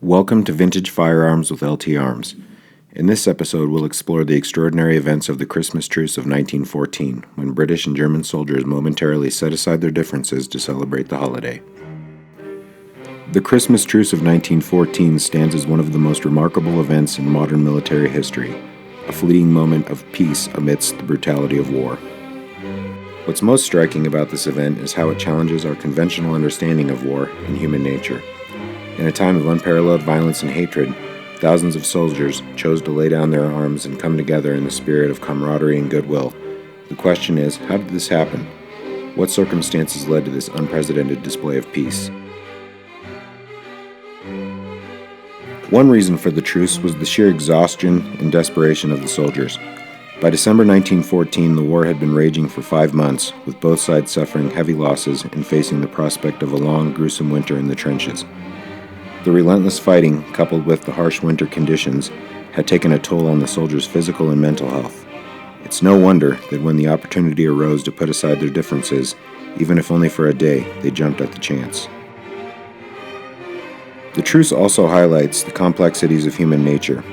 Welcome to Vintage Firearms with LT Arms. In this episode, we'll explore the extraordinary events of the Christmas Truce of 1914, when British and German soldiers momentarily set aside their differences to celebrate the holiday. The Christmas Truce of 1914 stands as one of the most remarkable events in modern military history, a fleeting moment of peace amidst the brutality of war. What's most striking about this event is how it challenges our conventional understanding of war and human nature. In a time of unparalleled violence and hatred, thousands of soldiers chose to lay down their arms and come together in the spirit of camaraderie and goodwill. The question is, how did this happen? What circumstances led to this unprecedented display of peace? One reason for the truce was the sheer exhaustion and desperation of the soldiers. By December 1914, the war had been raging for 5 months, with both sides suffering heavy losses and facing the prospect of a long, gruesome winter in the trenches. The relentless fighting, coupled with the harsh winter conditions, had taken a toll on the soldiers' physical and mental health. It's no wonder that when the opportunity arose to put aside their differences, even if only for a day, they jumped at the chance. The truce also highlights the complexities of human nature.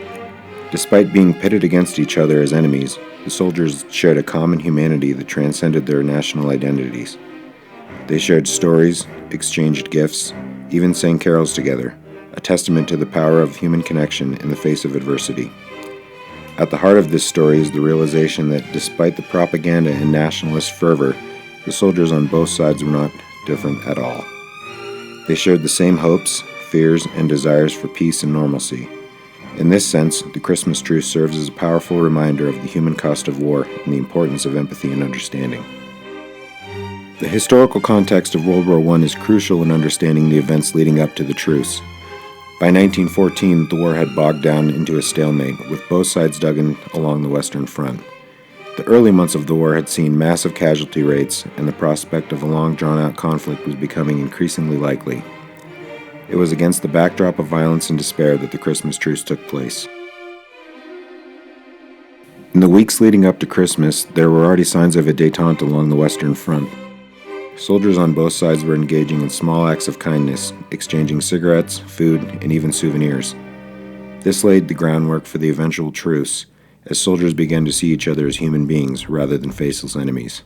Despite being pitted against each other as enemies, the soldiers shared a common humanity that transcended their national identities. They shared stories, exchanged gifts, even sang carols together, a testament to the power of human connection in the face of adversity. At the heart of this story is the realization that despite the propaganda and nationalist fervor, the soldiers on both sides were not different at all. They shared the same hopes, fears, and desires for peace and normalcy. In this sense, the Christmas Truce serves as a powerful reminder of the human cost of war and the importance of empathy and understanding. The historical context of World War I is crucial in understanding the events leading up to the truce. By 1914, the war had bogged down into a stalemate, with both sides dug in along the Western Front. The early months of the war had seen massive casualty rates, and the prospect of a long drawn-out conflict was becoming increasingly likely. It was against the backdrop of violence and despair that the Christmas Truce took place. In the weeks leading up to Christmas, there were already signs of a détente along the Western Front. Soldiers on both sides were engaging in small acts of kindness, exchanging cigarettes, food, and even souvenirs. This laid the groundwork for the eventual truce, as soldiers began to see each other as human beings rather than faceless enemies.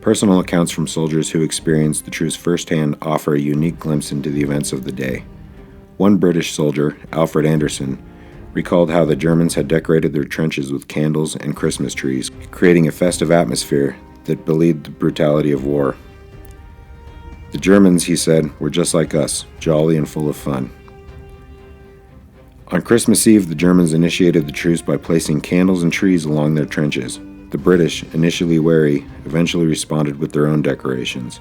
Personal accounts from soldiers who experienced the truce firsthand offer a unique glimpse into the events of the day. One British soldier, Alfred Anderson, recalled how the Germans had decorated their trenches with candles and Christmas trees, creating a festive atmosphere that belied the brutality of war. The Germans, he said, were just like us, jolly and full of fun. On Christmas Eve, the Germans initiated the truce by placing candles and trees along their trenches. The British, initially wary, eventually responded with their own decorations.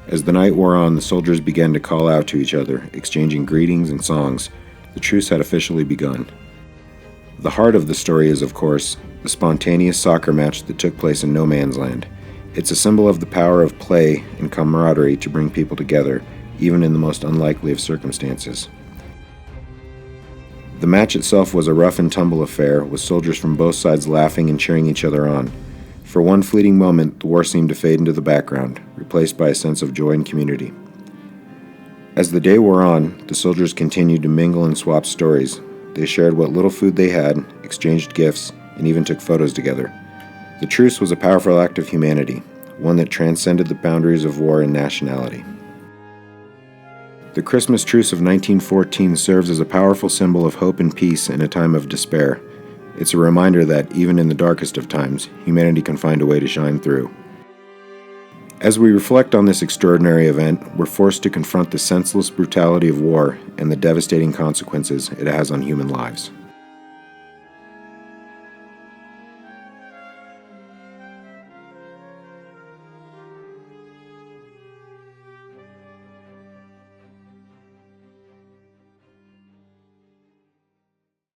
As the night wore on, the soldiers began to call out to each other, exchanging greetings and songs. The truce had officially begun. The heart of the story is, of course, the spontaneous soccer match that took place in no man's land. It's a symbol of the power of play and camaraderie to bring people together, even in the most unlikely of circumstances. The match itself was a rough and tumble affair, with soldiers from both sides laughing and cheering each other on. For one fleeting moment, the war seemed to fade into the background, replaced by a sense of joy and community. As the day wore on, the soldiers continued to mingle and swap stories. They shared what little food they had, exchanged gifts, and even took photos together. The truce was a powerful act of humanity, one that transcended the boundaries of war and nationality. The Christmas Truce of 1914 serves as a powerful symbol of hope and peace in a time of despair. It's a reminder that, even in the darkest of times, humanity can find a way to shine through. As we reflect on this extraordinary event, we're forced to confront the senseless brutality of war and the devastating consequences it has on human lives.